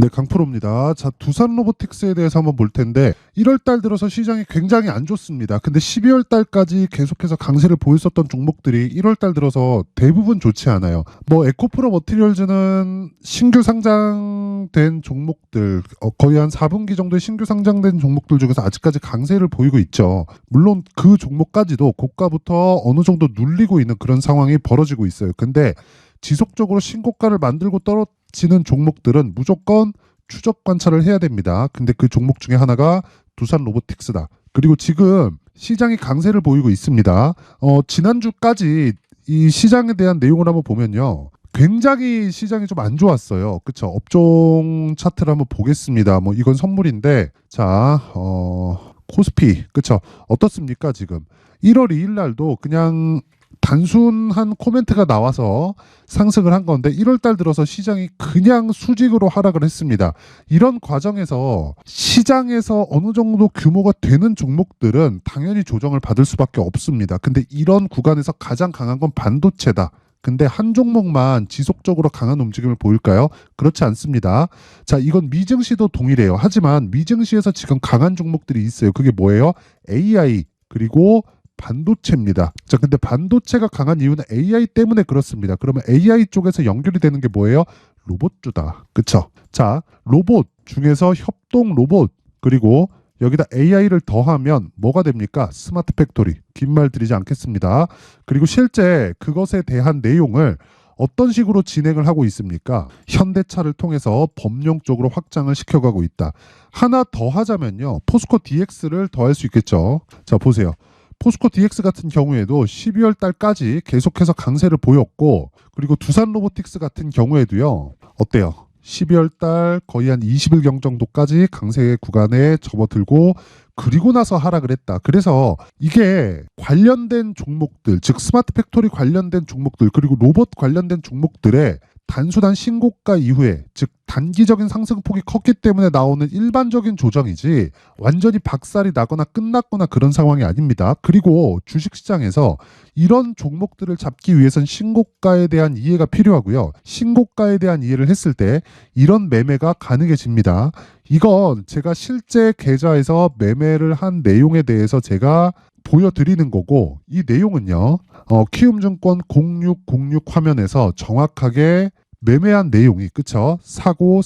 네, 강프로입니다. 자, 두산 로보틱스에 대해서 한번 볼 텐데 1월 달 들어서 시장이 굉장히 안 좋습니다. 근데 12월 달까지 계속해서 강세를 보였었던 종목들이 1월 달 들어서 대부분 좋지 않아요. 뭐 에코프로 머티리얼즈는 신규 상장된 종목들, 거의 한 4분기 정도의 신규 상장된 종목들 중에서 아직까지 강세를 보이고 있죠. 물론 그 종목까지도 고가부터 어느 정도 눌리고 있는 그런 상황이 벌어지고 있어요. 근데 지속적으로 신고가를 만들고 떨어지는 종목들은 무조건 추적 관찰을 해야 됩니다. 근데 그 종목 중에 하나가 두산 로보틱스다. 그리고 지금 시장이 강세를 보이고 있습니다. 지난주까지 이 시장에 대한 내용을 한번 보면요. 굉장히 시장이 좀 안 좋았어요. 그쵸? 업종 차트를 한번 보겠습니다. 뭐 이건 선물인데, 자, 코스피, 그쵸? 어떻습니까, 지금? 1월 2일 날도 그냥 단순한 코멘트가 나와서 상승을 한 건데 1월 달 들어서 시장이 그냥 수직으로 하락을 했습니다. 이런 과정에서 시장에서 어느 정도 규모가 되는 종목들은 당연히 조정을 받을 수밖에 없습니다. 근데 이런 구간에서 가장 강한 건 반도체다. 근데 한 종목만 지속적으로 강한 움직임을 보일까요? 그렇지 않습니다. 자, 이건 미증시도 동일해요. 하지만 미증시에서 지금 강한 종목들이 있어요. 그게 뭐예요? AI 그리고 반도체입니다. 자, 근데 반도체가 강한 이유는 AI 때문에 그렇습니다. 그러면 AI 쪽에서 연결이 되는 게 뭐예요? 로봇주다. 그쵸? 자, 로봇 중에서 협동 로봇 그리고 여기다 AI를 더하면 뭐가 됩니까? 스마트 팩토리. 긴 말 드리지 않겠습니다. 그리고 실제 그것에 대한 내용을 어떤 식으로 진행을 하고 있습니까? 현대차를 통해서 법령 쪽으로 확장을 시켜가고 있다. 하나 더 하자면요. 포스코 DX를 더할 수 있겠죠. 자, 보세요. 포스코 DX 같은 경우에도 12월 달까지 계속해서 강세를 보였고, 그리고 두산 로보틱스 같은 경우에도요. 어때요? 12월 달 거의 한 20일경 정도까지 강세 구간에 접어들고 그리고 나서 하락을 했다. 그래서 이게 관련된 종목들, 즉 스마트 팩토리 관련된 종목들 그리고 로봇 관련된 종목들의 단순한 신고가 이후에, 즉 단기적인 상승폭이 컸기 때문에 나오는 일반적인 조정이지 완전히 박살이 나거나 끝났거나 그런 상황이 아닙니다. 그리고 주식시장에서 이런 종목들을 잡기 위해선 신고가에 대한 이해가 필요하고요. 신고가에 대한 이해를 했을 때 이런 매매가 가능해집니다. 이건 제가 실제 계좌에서 매매를 한 내용에 대해서 제가 보여드리는 거고, 이 내용은요. 키움증권 0606 화면에서 정확하게 매매한 내용이, 그쵸? 사고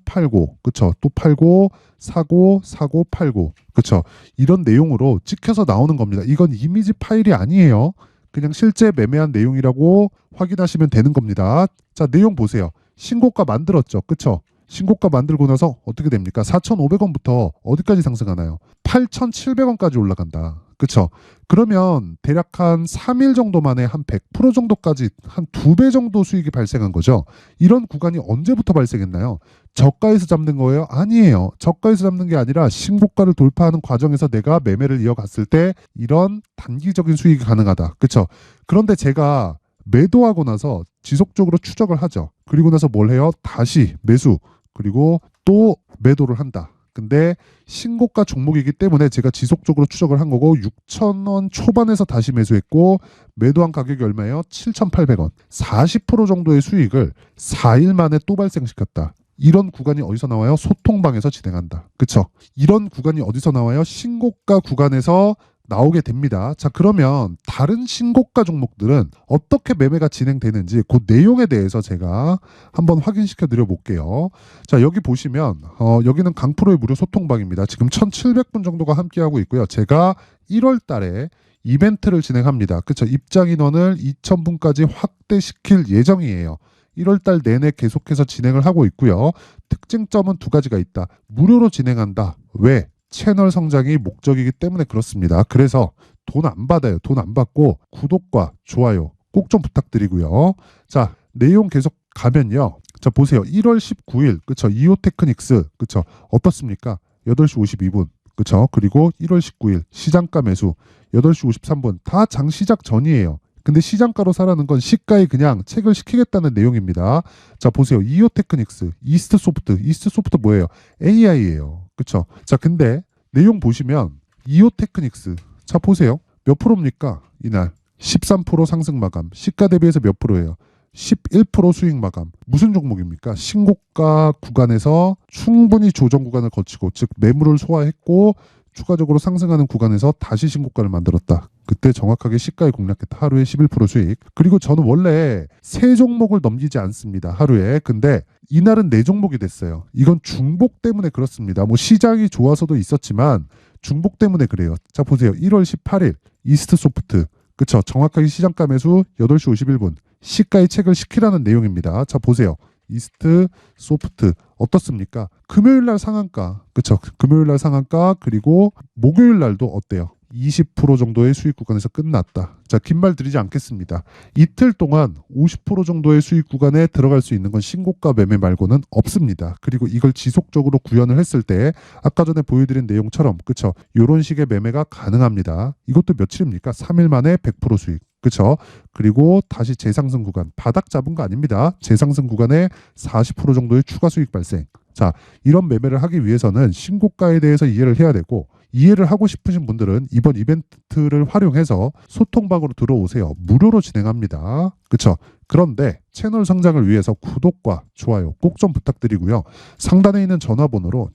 팔고, 그쵸? 또 팔고 사고 팔고, 그쵸? 이런 내용으로 찍혀서 나오는 겁니다. 이건 이미지 파일이 아니에요. 그냥 실제 매매한 내용이라고 확인하시면 되는 겁니다. 자, 내용 보세요. 신고가 만들었죠, 그쵸? 신고가 만들고 나서 어떻게 됩니까? 4,500원부터 어디까지 상승하나요? 8,700원까지 올라간다. 그쵸? 그러면 대략 한 3일 정도 만에 한 100% 정도까지 한 2배 정도 수익이 발생한 거죠. 이런 구간이 언제부터 발생했나요? 저가에서 잡는 거예요? 아니에요. 저가에서 잡는 게 아니라 신고가를 돌파하는 과정에서 내가 매매를 이어갔을 때 이런 단기적인 수익이 가능하다. 그쵸? 그런데 제가 매도하고 나서 지속적으로 추적을 하죠. 그리고 나서 뭘 해요? 다시 매수, 그리고 또 매도를 한다. 근데 신고가 종목이기 때문에 제가 지속적으로 추적을 한 거고 6,000원 초반에서 다시 매수했고 매도한 가격이 얼마예요? 7,800원. 40% 정도의 수익을 4일 만에 또 발생시켰다. 이런 구간이 어디서 나와요? 소통방에서 진행한다. 그쵸? 이런 구간이 어디서 나와요? 신고가 구간에서 나오게 됩니다. 자, 그러면 다른 신고가 종목들은 어떻게 매매가 진행되는지 그 내용에 대해서 제가 한번 확인시켜 드려 볼게요. 자, 여기 보시면 여기는 강프로의 무료 소통방입니다. 지금 1,700분 정도가 함께하고 있고요. 제가 1월 달에 이벤트를 진행합니다. 그렇죠? 입장 인원을 2,000분까지 확대시킬 예정이에요. 1월 달 내내 계속해서 진행을 하고 있고요. 특징점은 두 가지가 있다. 무료로 진행한다. 왜? 채널 성장이 목적이기 때문에 그렇습니다. 그래서 돈 안 받아요. 돈 안 받고 구독과 좋아요 꼭 좀 부탁드리고요. 자, 내용 계속 가면요. 자, 보세요. 1월 19일, 그쵸? 이오테크닉스, 그쵸? 어떻습니까? 8시 52분, 그쵸? 그리고 1월 19일 시장가 매수 8시 53분 다 장 시작 전이에요. 근데 시장가로 사라는 건 시가에 그냥 체결 시키겠다는 내용입니다. 자, 보세요. 이오테크닉스, 이스트소프트 뭐예요? AI예요. 그쵸? 자, 근데 내용 보시면 이오테크닉스, 자, 보세요. 몇 프로입니까? 이날 13% 상승 마감. 시가 대비해서 몇 프로예요? 11% 수익 마감. 무슨 종목입니까? 신고가 구간에서 충분히 조정 구간을 거치고, 즉 매물을 소화했고 추가적으로 상승하는 구간에서 다시 신고가를 만들었다. 그때 정확하게 시가에 공략했다. 하루에 11% 수익. 그리고 저는 원래 세 종목을 넘기지 않습니다. 하루에. 근데 이날은 네 종목이 됐어요. 이건 중복 때문에 그렇습니다. 뭐 시장이 좋아서도 있었지만 중복 때문에 그래요. 자, 보세요. 1월 18일 이스트 소프트. 그쵸? 정확하게 시장가 매수 8시 51분. 시가에 책을 시키라는 내용입니다. 자, 보세요. 이스트 소프트 어떻습니까? 금요일 날 상한가. 그쵸? 금요일 날 상한가. 그리고 목요일 날도 어때요? 20% 정도의 수익 구간에서 끝났다. 자, 긴 말 드리지 않겠습니다. 이틀 동안 50% 정도의 수익 구간에 들어갈 수 있는 건 신고가 매매 말고는 없습니다. 그리고 이걸 지속적으로 구현을 했을 때 아까 전에 보여드린 내용처럼 그쵸? 이런 식의 매매가 가능합니다. 이것도 며칠입니까? 3일 만에 100% 수익. 그쵸? 그리고 다시 재상승 구간. 바닥 잡은 거 아닙니다. 재상승 구간에 40% 정도의 추가 수익 발생. 자, 이런 매매를 하기 위해서는 신고가에 대해서 이해를 해야 되고, 이해를 하고 싶으신 분들은 이번 이벤트를 활용해서 소통방으로 들어오세요. 무료로 진행합니다. 그쵸? 그런데 채널 성장을 위해서 구독과 좋아요 꼭 좀 부탁드리고요. 상단에 있는 전화번호로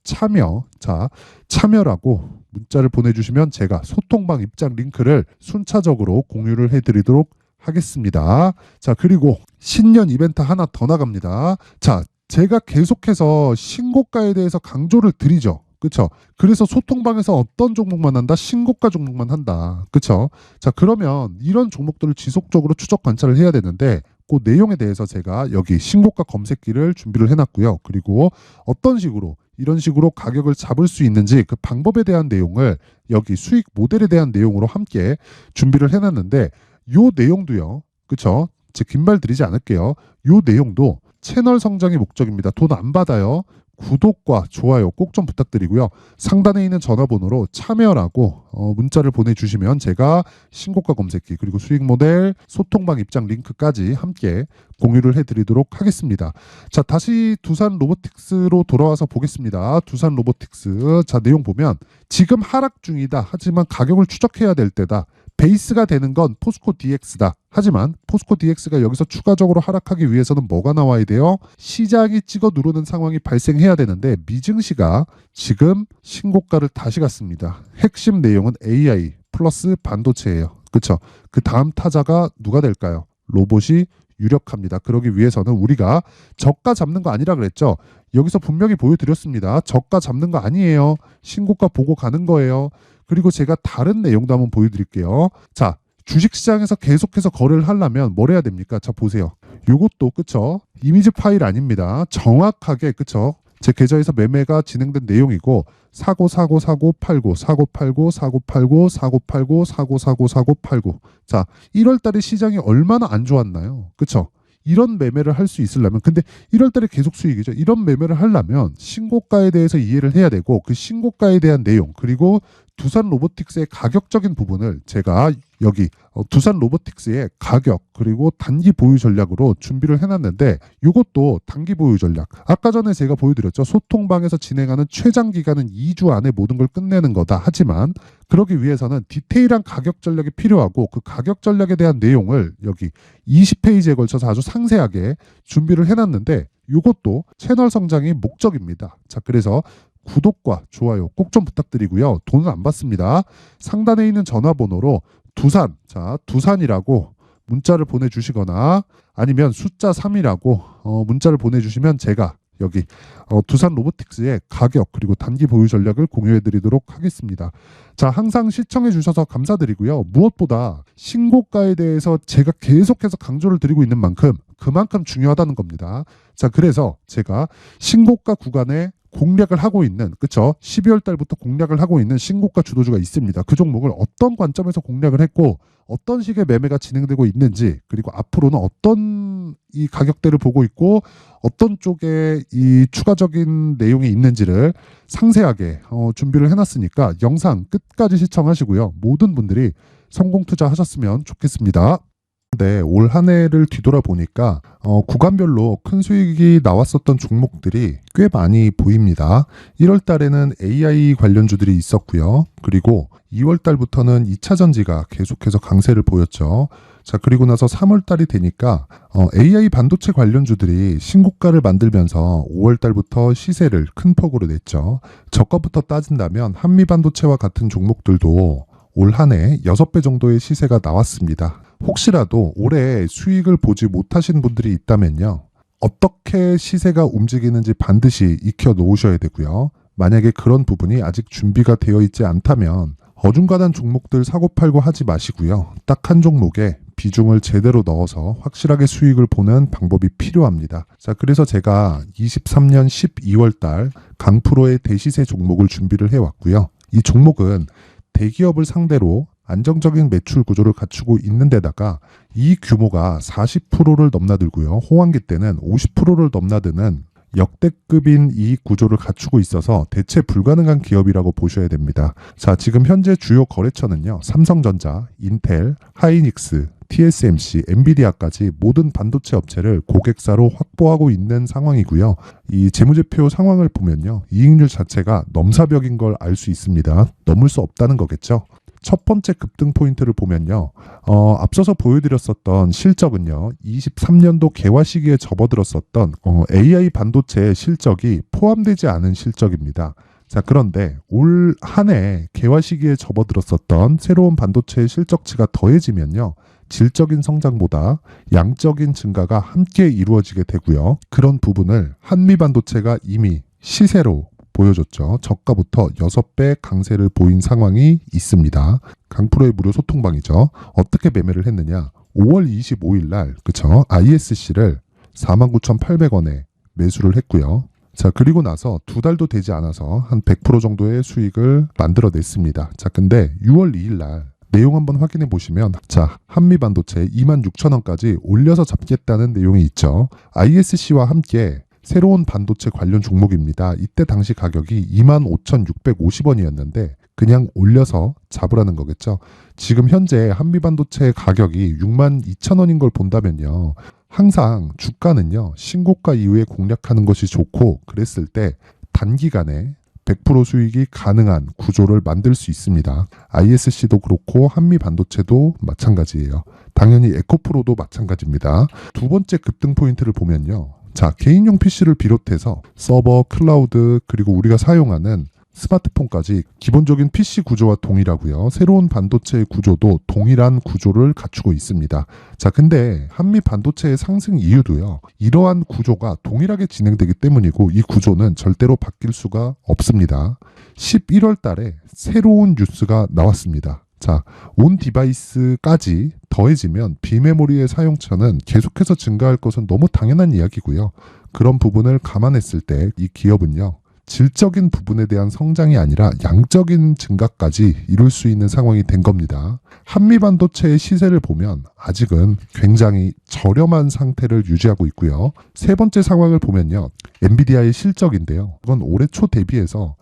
참여라고 문자를 보내주시면 제가 소통방 입장 링크를 순차적으로 공유를 해드리도록 하겠습니다. 자, 그리고 신년 이벤트 하나 더 나갑니다. 자, 제가 계속해서 신고가에 대해서 강조를 드리죠. 그쵸? 그래서 소통방에서 어떤 종목만 한다? 신고가 종목만 한다. 그쵸? 자, 그러면 이런 종목들을 지속적으로 추적 관찰을 해야 되는데 그 내용에 대해서 제가 여기 신고가 검색기를 준비를 해놨고요. 그리고 어떤 식으로 이런 식으로 가격을 잡을 수 있는지 그 방법에 대한 내용을 여기 수익 모델에 대한 내용으로 함께 준비를 해놨는데 요 내용도요. 그쵸? 제 긴 말 드리지 않을게요. 요 내용도 채널 성장이 목적입니다. 돈 안 받아요. 구독과 좋아요 꼭 좀 부탁드리고요. 상단에 있는 전화번호로 참여라고 문자를 보내주시면 제가 신고가 검색기 그리고 수익 모델 소통방 입장 링크까지 함께 공유를 해드리도록 하겠습니다. 자, 다시 두산 로보틱스로 돌아와서 보겠습니다. 두산 로보틱스. 자, 내용 보면 지금 하락 중이다. 하지만 가격을 추적해야 될 때다. 베이스가 되는 건 포스코 DX다. 하지만 포스코 DX가 여기서 추가적으로 하락하기 위해서는 뭐가 나와야 돼요? 시장이 찍어 누르는 상황이 발생해야 되는데 미증시가 지금 신고가를 다시 갔습니다. 핵심 내용은 AI 플러스 반도체예요. 그렇죠? 그 다음 타자가 누가 될까요? 로봇이 유력합니다. 그러기 위해서는 우리가 저가 잡는 거 아니라 그랬죠. 여기서 분명히 보여드렸습니다. 저가 잡는 거 아니에요. 신고가 보고 가는 거예요. 그리고 제가 다른 내용도 한번 보여드릴게요. 자, 주식시장에서 계속해서 거래를 하려면 뭘 해야 됩니까? 자, 보세요. 요것도 그쵸? 이미지 파일 아닙니다. 정확하게 그쵸? 제 계좌에서 매매가 진행된 내용이고 사고 팔고 팔고. 자, 1월 달에 시장이 얼마나 안 좋았나요? 그쵸? 이런 매매를 할 수 있으려면 근데 1월 달에 계속 수익이죠. 이런 매매를 하려면 신고가에 대해서 이해를 해야 되고 그 신고가에 대한 내용 그리고 두산 로보틱스의 가격적인 부분을 제가 여기 두산 로보틱스의 가격 그리고 단기 보유 전략으로 준비를 해놨는데 이것도 단기 보유 전략 아까 전에 제가 보여드렸죠. 소통방에서 진행하는 최장 기간은 2주 안에 모든 걸 끝내는 거다. 하지만 그러기 위해서는 디테일한 가격 전략이 필요하고 그 가격 전략에 대한 내용을 여기 20페이지에 걸쳐서 아주 상세하게 준비를 해놨는데 이것도 채널 성장이 목적입니다. 자, 그래서 구독과 좋아요 꼭 좀 부탁드리고요. 돈은 안 받습니다. 상단에 있는 전화번호로 두산, 자, 두산이라고 문자를 보내주시거나 아니면 숫자 3이라고 문자를 보내주시면 제가 여기 두산 로보틱스의 가격 그리고 단기 보유 전략을 공유해드리도록 하겠습니다. 자, 항상 시청해 주셔서 감사드리고요. 무엇보다 신고가에 대해서 제가 계속해서 강조를 드리고 있는 만큼 그만큼 중요하다는 겁니다. 자, 그래서 제가 신고가 구간에 공략을 하고 있는 그쵸? 12월 달부터 공략을 하고 있는 신고가 주도주가 있습니다. 그 종목을 어떤 관점에서 공략을 했고 어떤 식의 매매가 진행되고 있는지 그리고 앞으로는 어떤 이 가격대를 보고 있고 어떤 쪽에 이 추가적인 내용이 있는지를 상세하게 준비를 해놨으니까 영상 끝까지 시청하시고요. 모든 분들이 성공 투자하셨으면 좋겠습니다. 네, 올 한 해를 뒤돌아보니까 구간별로 큰 수익이 나왔었던 종목들이 꽤 많이 보입니다. 1월 달에는 AI 관련주들이 있었고요. 그리고 2월 달부터는 2차 전지가 계속해서 강세를 보였죠. 자, 그리고 나서 3월 달이 되니까 AI 반도체 관련주들이 신고가를 만들면서 5월 달부터 시세를 큰 폭으로 냈죠. 저가부터 따진다면 한미 반도체와 같은 종목들도 올 한 해 6배 정도의 시세가 나왔습니다. 혹시라도 올해 수익을 보지 못하신 분들이 있다면요. 어떻게 시세가 움직이는지 반드시 익혀 놓으셔야 되고요. 만약에 그런 부분이 아직 준비가 되어 있지 않다면 어중간한 종목들 사고 팔고 하지 마시고요. 딱 한 종목에 비중을 제대로 넣어서 확실하게 수익을 보는 방법이 필요합니다. 자, 그래서 제가 23년 12월 달 강프로의 대시세 종목을 준비를 해왔고요. 이 종목은 대기업을 상대로 안정적인 매출 구조를 갖추고 있는 데다가 이 규모가 40%를 넘나들고요. 호황기 때는 50%를 넘나드는 역대급인 이익 구조를 갖추고 있어서 대체 불가능한 기업이라고 보셔야 됩니다. 자, 지금 현재 주요 거래처는요. 삼성전자, 인텔, 하이닉스, TSMC, 엔비디아까지 모든 반도체 업체를 고객사로 확보하고 있는 상황이고요. 이 재무제표 상황을 보면요. 이익률 자체가 넘사벽인 걸 알 수 있습니다. 넘을 수 없다는 거겠죠. 첫 번째 급등 포인트를 보면요. 앞서서 보여드렸었던 실적은요. 23년도 개화 시기에 접어들었었던 AI 반도체의 실적이 포함되지 않은 실적입니다. 자, 그런데 올 한 해 개화 시기에 접어들었었던 새로운 반도체의 실적치가 더해지면요. 질적인 성장보다 양적인 증가가 함께 이루어지게 되고요. 그런 부분을 한미 반도체가 이미 시세로 보여줬죠. 저가부터 6배 강세를 보인 상황이 있습니다. 강프로의 무료 소통방이죠. 어떻게 매매를 했느냐. 5월 25일 날 그쵸? ISC를 49,800원에 매수를 했고요. 자, 그리고 나서 2달도 되지 않아서 한 100% 정도의 수익을 만들어냈습니다. 자, 근데 6월 2일 날 내용 한번 확인해 보시면 자, 한미 반도체 26,000원까지 올려서 잡겠다는 내용이 있죠. ISC와 함께 새로운 반도체 관련 종목입니다. 이때 당시 가격이 25,650원이었는데 그냥 올려서 잡으라는 거겠죠. 지금 현재 한미 반도체 가격이 62,000원인 걸 본다면요. 항상 주가는요. 신고가 이후에 공략하는 것이 좋고 그랬을 때 단기간에 100% 수익이 가능한 구조를 만들 수 있습니다. ISC도 그렇고 한미 반도체도 마찬가지예요. 당연히 에코프로도 마찬가지입니다. 두 번째 급등 포인트를 보면요. 자, 개인용 PC를 비롯해서 서버, 클라우드, 그리고 우리가 사용하는 스마트폰까지 기본적인 PC 구조와 동일하고요. 새로운 반도체의 구조도 동일한 구조를 갖추고 있습니다. 자, 근데 한미 반도체의 상승 이유도요. 이러한 구조가 동일하게 진행되기 때문이고 이 구조는 절대로 바뀔 수가 없습니다. 11월 달에 새로운 뉴스가 나왔습니다. 자, 온 디바이스까지 더해지면 비메모리의 사용처는 계속해서 증가할 것은 너무 당연한 이야기고요. 그런 부분을 감안했을 때 이 기업은요. 질적인 부분에 대한 성장이 아니라 양적인 증가까지 이룰 수 있는 상황이 된 겁니다. 한미 반도체의 시세를 보면 아직은 굉장히 저렴한 상태를 유지하고 있고요. 세 번째 상황을 보면요. 엔비디아의 실적인데요. 이건 올해 초 대비해서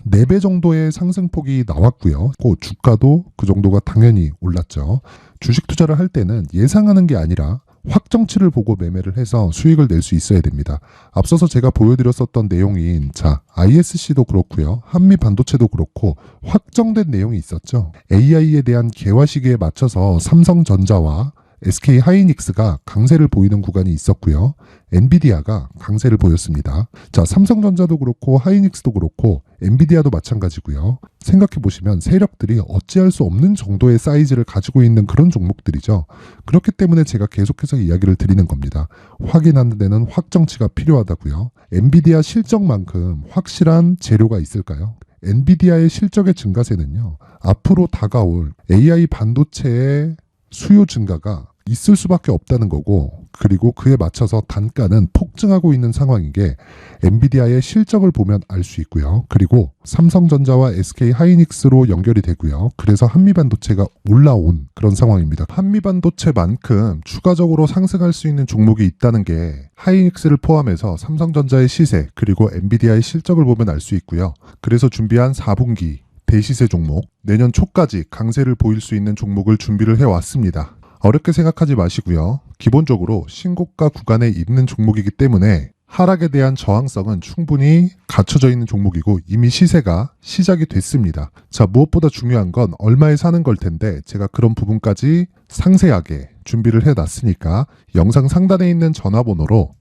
4배 정도의 상승폭이 나왔고요. 그 주가도 그 정도가 당연히 올랐죠. 주식 투자를 할 때는 예상하는 게 아니라 확정치를 보고 매매를 해서 수익을 낼 수 있어야 됩니다. 앞서서 제가 보여드렸었던 내용인 자, ISC도 그렇고요. 한미 반도체도 그렇고 확정된 내용이 있었죠. AI에 대한 개화 시기에 맞춰서 삼성전자와 SK 하이닉스가 강세를 보이는 구간이 있었고요. 엔비디아가 강세를 보였습니다. 자, 삼성전자도 그렇고 하이닉스도 그렇고 엔비디아도 마찬가지고요. 생각해 보시면 세력들이 어찌할 수 없는 정도의 사이즈를 가지고 있는 그런 종목들이죠. 그렇기 때문에 제가 계속해서 이야기를 드리는 겁니다. 확인하는 데는 확정치가 필요하다고요. 엔비디아 실적만큼 확실한 재료가 있을까요? 엔비디아의 실적의 증가세는요. 앞으로 다가올 AI 반도체의 수요 증가가 있을 수밖에 없다는 거고 그리고 그에 맞춰서 단가는 폭증하고 있는 상황인 게 엔비디아의 실적을 보면 알 수 있고요. 그리고 삼성전자와 SK 하이닉스로 연결이 되고요. 그래서 한미반도체가 올라온 그런 상황입니다. 한미반도체만큼 추가적으로 상승할 수 있는 종목이 있다는 게 하이닉스를 포함해서 삼성전자의 시세 그리고 엔비디아의 실적을 보면 알 수 있고요. 그래서 준비한 4분기 대시세 종목, 내년 초까지 강세를 보일 수 있는 종목을 준비를 해왔습니다. 어렵게 생각하지 마시고요. 기본적으로 신고가 구간에 있는 종목이기 때문에 하락에 대한 저항성은 충분히 갖춰져 있는 종목이고 이미 시세가 시작이 됐습니다. 자, 무엇보다 중요한 건 얼마에 사는 걸 텐데 제가 그런 부분까지 상세하게 준비를 해놨으니까 영상 상단에 있는 전화번호로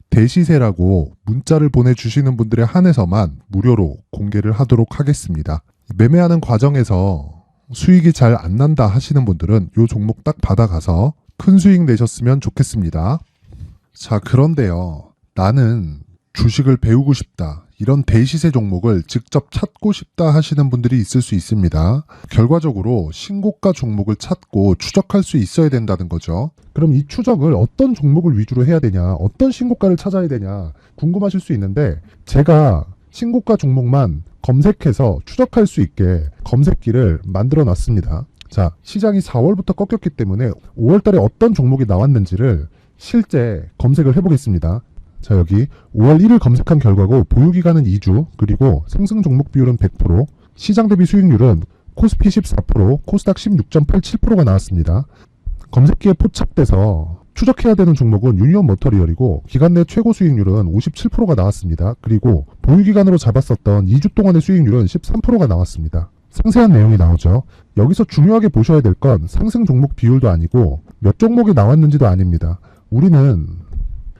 대시세라고 문자를 보내주시는 분들에 한해서만 무료로 공개를 하도록 하겠습니다. 매매하는 과정에서 수익이 잘 안 난다 하시는 분들은 이 종목 딱 받아가서 큰 수익 내셨으면 좋겠습니다. 자, 그런데요. 나는 주식을 배우고 싶다. 이런 대시세 종목을 직접 찾고 싶다 하시는 분들이 있을 수 있습니다. 결과적으로 신고가 종목을 찾고 추적할 수 있어야 된다는 거죠. 그럼 이 추적을 어떤 종목을 위주로 해야 되냐, 어떤 신고가를 찾아야 되냐 궁금하실 수 있는데, 제가 신고가 종목만 검색해서 추적할 수 있게 검색기를 만들어 놨습니다. 자, 시장이 4월부터 꺾였기 때문에 5월 달에 어떤 종목이 나왔는지를 실제 검색을 해보겠습니다. 자, 여기 5월 1일 검색한 결과고 보유기간은 2주, 그리고 상승 종목 비율은 100%, 시장 대비 수익률은 코스피 14%, 코스닥 16.87%가 나왔습니다. 검색기에 포착돼서 추적해야 되는 종목은 유니온 머터리얼이고 기간 내 최고 수익률은 57%가 나왔습니다. 그리고 보유기간으로 잡았었던 2주 동안의 수익률은 13%가 나왔습니다. 상세한 내용이 나오죠. 여기서 중요하게 보셔야 될 건 상승 종목 비율도 아니고 몇 종목이 나왔는지도 아닙니다. 우리는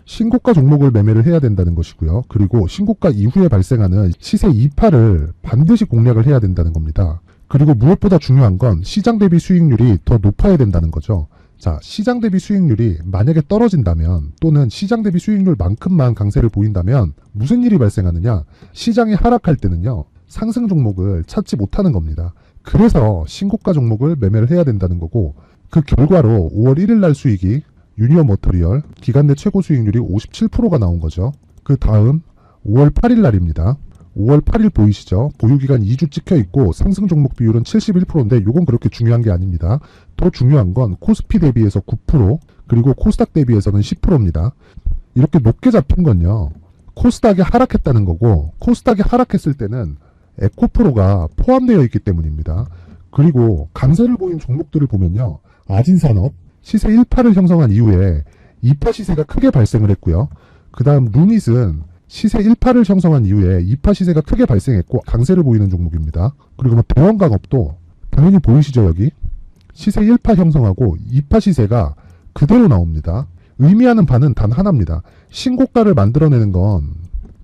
신고가 종목을 매매를 해야 된다는 것이고요. 그리고 신고가 이후에 발생하는 시세 이파를 반드시 공략을 해야 된다는 겁니다. 그리고 무엇보다 중요한 건 시장 대비 수익률이 더 높아야 된다는 거죠. 자, 시장 대비 수익률이 만약에 떨어진다면, 또는 시장 대비 수익률만큼만 강세를 보인다면 무슨 일이 발생하느냐? 시장이 하락할 때는요, 상승 종목을 찾지 못하는 겁니다. 그래서 신고가 종목을 매매를 해야 된다는 거고, 그 결과로 5월 1일 날 수익이 유니온 머터리얼 기간 내 최고 수익률이 57%가 나온 거죠. 그 다음 5월 8일 날입니다. 5월 8일 보이시죠? 보유기간 2주 찍혀 있고 상승 종목 비율은 71%인데 이건 그렇게 중요한 게 아닙니다. 더 중요한 건 코스피 대비해서 9%, 그리고 코스닥 대비해서는 10%입니다. 이렇게 높게 잡힌 건요, 코스닥이 하락했다는 거고, 코스닥이 하락했을 때는 에코프로가 포함되어 있기 때문입니다. 그리고 강세를 보인 종목들을 보면요, 아진산업 시세 1파를 형성한 이후에 2파 시세가 크게 발생을 했고요. 그 다음 루닛은 시세 1파를 형성한 이후에 2파 시세가 크게 발생했고 강세를 보이는 종목입니다. 그리고 뭐 대원강업도 당연히 보이시죠, 여기 시세 1파 형성하고 2파 시세가 그대로 나옵니다. 의미하는 바는 단 하나입니다. 신고가를 만들어내는 건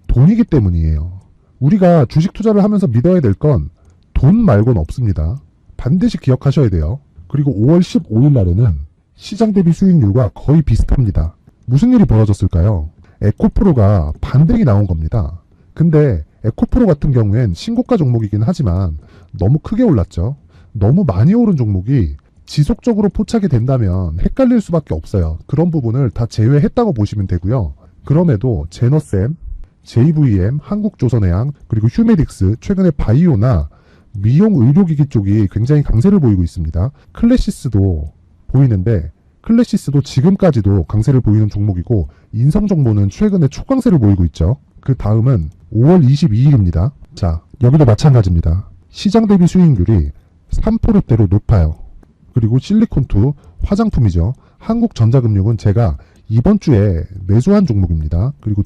돈이기 때문이에요. 우리가 주식 투자를 하면서 믿어야 될 건 돈 말고는 없습니다. 반드시 기억하셔야 돼요. 그리고 5월 15일 날에는 시장 대비 수익률과 거의 비슷합니다. 무슨 일이 벌어졌을까요? 에코프로가 반등이 나온 겁니다. 근데 에코프로 같은 경우엔 신고가 종목이긴 하지만 너무 크게 올랐죠. 너무 많이 오른 종목이 지속적으로 포착이 된다면 헷갈릴 수밖에 없어요. 그런 부분을 다 제외했다고 보시면 되고요. 그럼에도 제너셈, JVM, 한국조선해양, 그리고 휴메딕스, 최근에 바이오나 미용 의료기기 쪽이 굉장히 강세를 보이고 있습니다. 클래시스도 보이는데, 클래시스도 지금까지도 강세를 보이는 종목이고, 인성정보는 최근에 초강세를 보이고 있죠. 그 다음은 5월 22일입니다. 자, 여기도 마찬가지입니다. 시장 대비 수익률이 3%대로 높아요. 그리고 실리콘2 화장품이죠. 한국전자금융은 제가 이번 주에 매수한 종목입니다. 그리고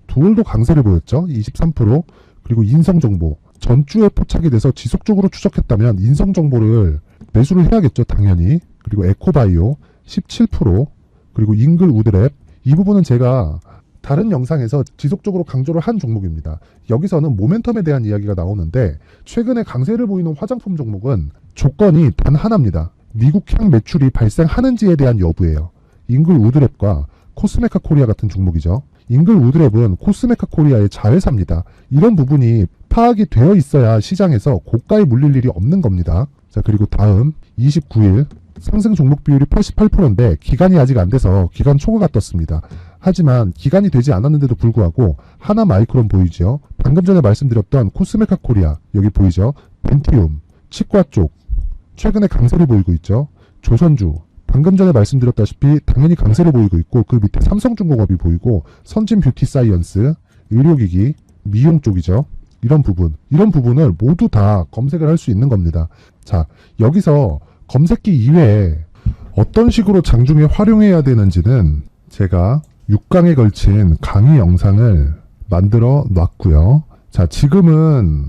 두올도 강세를 보였죠. 23%. 그리고 인성정보 전주에 포착이 돼서 지속적으로 추적했다면 인성정보를 매수를 해야겠죠, 당연히. 그리고 에코바이오 17%, 그리고 잉글 우드랩, 이 부분은 제가 다른 영상에서 지속적으로 강조를 한 종목입니다. 여기서는 모멘텀에 대한 이야기가 나오는데, 최근에 강세를 보이는 화장품 종목은 조건이 단 하나입니다. 미국 향 매출이 발생하는지에 대한 여부예요. 잉글 우드랩과 코스메카 코리아 같은 종목이죠. 잉글 우드랩은 코스메카 코리아의 자회사입니다. 이런 부분이 파악이 되어 있어야 시장에서 고가에 물릴 일이 없는 겁니다. 자, 그리고 다음 29일 상승 종목 비율이 88%인데 기간이 아직 안 돼서 기간 초과가 떴습니다. 하지만 기간이 되지 않았는데도 불구하고 하나 마이크론 보이죠. 방금 전에 말씀드렸던 코스메카 코리아 여기 보이죠. 벤티움, 치과 쪽 최근에 강세를 보이고 있죠. 조선주 방금 전에 말씀드렸다시피 당연히 강세를 보이고 있고, 그 밑에 삼성중공업이 보이고, 선진 뷰티 사이언스, 의료기기, 미용 쪽이죠. 이런 부분을 모두 다 검색을 할 수 있는 겁니다. 자, 여기서 검색기 이외에 어떤 식으로 장중에 활용해야 되는지는 제가 6강에 걸친 강의 영상을 만들어 놨고요. 자, 지금은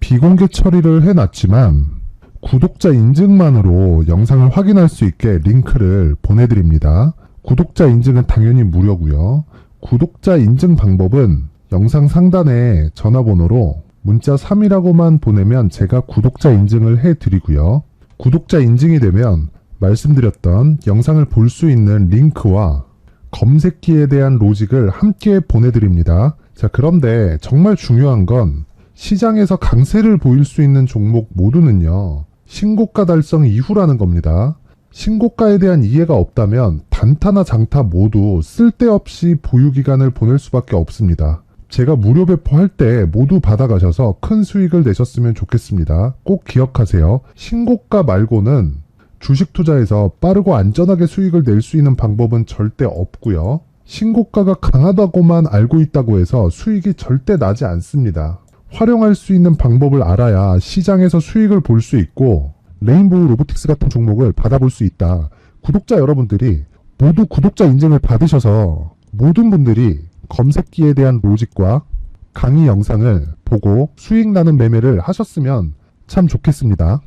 비공개 처리를 해놨지만 구독자 인증만으로 영상을 확인할 수 있게 링크를 보내드립니다. 구독자 인증은 당연히 무료고요. 구독자 인증 방법은 영상 상단에 전화번호로 문자 3이라고만 보내면 제가 구독자 인증을 해드리고요. 구독자 인증이 되면 말씀드렸던 영상을 볼 수 있는 링크와 검색기에 대한 로직을 함께 보내드립니다. 자, 그런데 정말 중요한 건 시장에서 강세를 보일 수 있는 종목 모두는요, 신고가 달성 이후라는 겁니다. 신고가에 대한 이해가 없다면 단타나 장타 모두 쓸데없이 보유기간을 보낼 수밖에 없습니다. 제가 무료 배포할 때 모두 받아가셔서 큰 수익을 내셨으면 좋겠습니다. 꼭 기억하세요. 신고가 말고는 주식 투자에서 빠르고 안전하게 수익을 낼 수 있는 방법은 절대 없고요. 신고가가 강하다고만 알고 있다고 해서 수익이 절대 나지 않습니다. 활용할 수 있는 방법을 알아야 시장에서 수익을 볼 수 있고 레인보우 로보틱스 같은 종목을 받아볼 수 있다. 구독자 여러분들이 모두 구독자 인증을 받으셔서 모든 분들이 검색기에 대한 로직과 강의 영상을 보고 수익 나는 매매를 하셨으면 참 좋겠습니다.